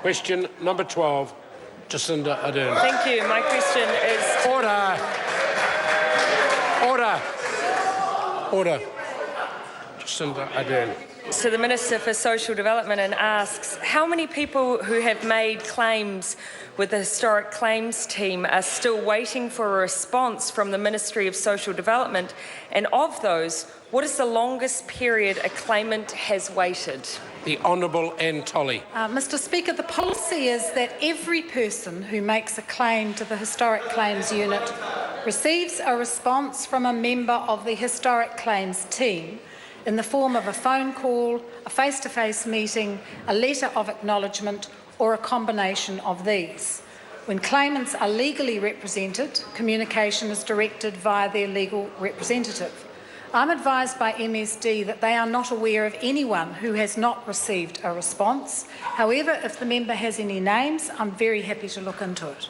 Question number 12, Jacinda Ardern. Thank you. My question is... Order. Order. Order. Jacinda Ardern. To the Minister for Social Development and asks, how many people who have made claims with the Historic Claims team are still waiting for a response from the Ministry of Social Development? And of those, what is the longest period a claimant has waited? The Honourable Anne Tolley. Mr Speaker, the policy is that every person who makes a claim to the Historic Claims Unit receives a response from a member of the Historic Claims team in the form of a phone call, a face-to-face meeting, a letter of acknowledgement, or a combination of these. When claimants are legally represented, communication is directed via their legal representative. I'm advised by MSD that they are not aware of anyone who has not received a response. However, if the member has any names, I'm very happy to look into it.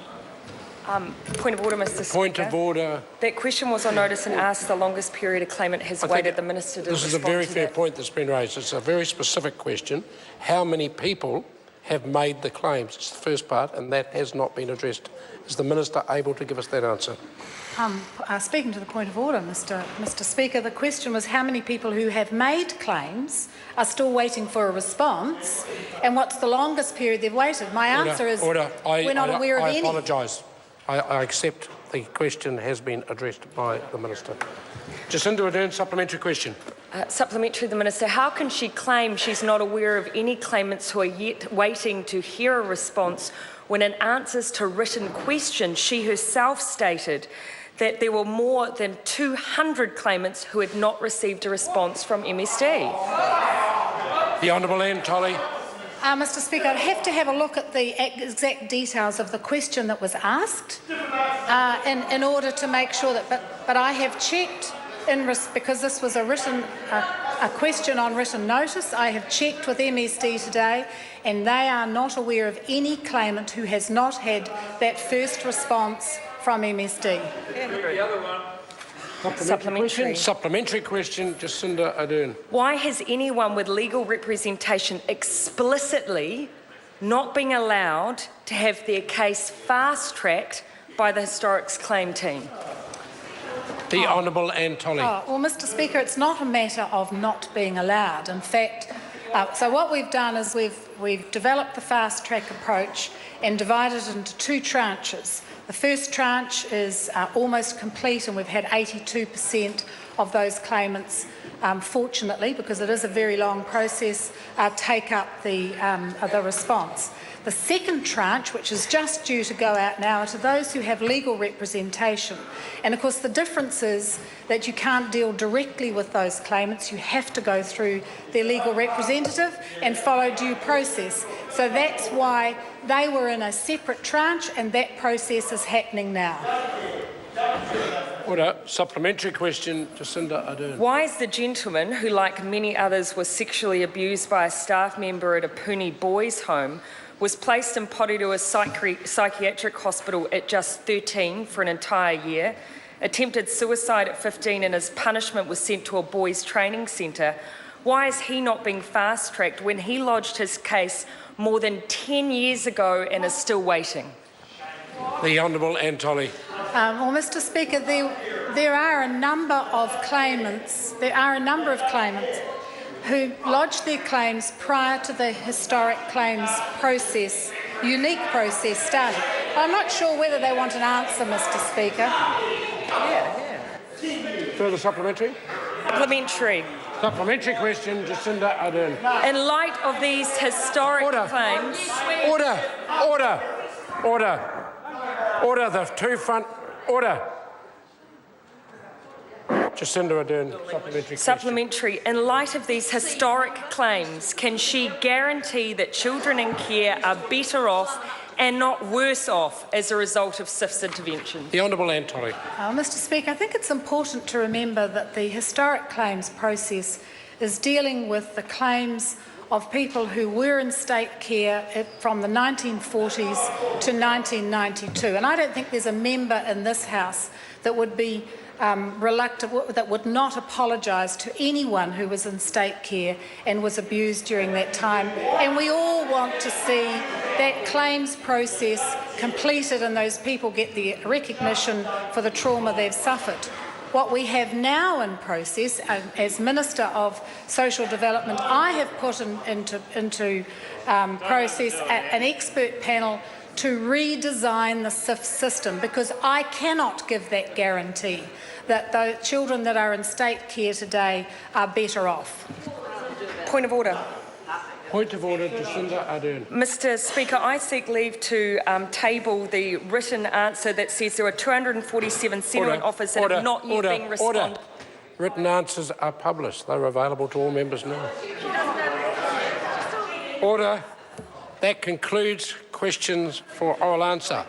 Point of order, Mr Speaker. Point of order. That question was on notice and asked the longest period a claimant has waited. The Minister to This is a very fair point that's been raised. It's a very specific question. How many people have made the claims? It's the first part, and that has not been addressed. Is the Minister able to give us that answer? Speaking to the point of order, Mr Speaker, the question was how many people who have made claims are still waiting for a response, and what's the longest period they've waited? My answer is we're not aware of any. I apologise. I accept the question has been addressed by the Minister. Jacinda Ardern, supplementary question. Supplementary, the Minister. How can she claim she's not aware of any claimants who are yet waiting to hear a response when in answers to written questions she herself stated that there were more than 200 claimants who had not received a response from MSD? The Honourable Anne Tolley. Mr Speaker, I'd have to have a look at the exact details of the question that was asked in order to make sure that, but I have checked because this was a question on written notice. I have checked with MSD today and they are not aware of any claimant who has not had that first response from MSD. Supplementary question, Jacinda Ardern. Why has anyone with legal representation explicitly not been allowed to have their case fast-tracked by the Historics Claim team? The Honourable Anne Tolley. Well, Mr Speaker, it's not a matter of not being allowed. In fact, so what we've done is we've developed the fast-track approach and divided it into two tranches. The first tranche is almost complete, and we've had 82% of those claimants, fortunately, because it is a very long process, take up the response. The second tranche, which is just due to go out now, are to those who have legal representation. And of course the difference is that you can't deal directly with those claimants. You have to go through their legal representative and follow due process. So that's why they were in a separate tranche, and that process is happening now. Order. Supplementary question, Jacinda Ardern. Why is the gentleman who, like many others, was sexually abused by a staff member at a Puni boys' home, was placed in Porirua psychiatric hospital at just 13 for an entire year, attempted suicide at 15 and his punishment was sent to a boys' training centre, why is he not being fast-tracked when he lodged his case more than 10 years ago and is still waiting? The Honourable Anne Tolley. Well, Mr Speaker, there are a number of claimants. There are a number of claimants who lodged their claims prior to the historic claims process, unique process starting. I'm not sure whether they want an answer, Mr Speaker. Further supplementary? Supplementary. Supplementary question, Jacinda Ardern. In light of these historic claims... Order. The two front... Order. Jacinda Ardern, supplementary. In light of these historic claims, can she guarantee that children in care are better off and not worse off as a result of SIF's intervention? The Honourable Anne Tolley. Mr Speaker, I think it's important to remember that the historic claims process is dealing with the claims of people who were in state care from the 1940s to 1992. And I don't think there's a member in this House that would be reluctant, that would not apologise to anyone who was in state care and was abused during that time. And we all want to see that claims process completed and those people get the recognition for the trauma they've suffered. What we have now in process, as Minister of Social Development, I have put into process an expert panel to redesign the SIF system, because I cannot give that guarantee that the children that are in state care today are better off. Point of order. Point of order, Jacinda Ardern. Mr Speaker, I seek leave to table the written answer that says there are 247 settlement offers that have not yet been responded. Written answers are published. They're available to all members now. Order. That concludes questions for oral answer.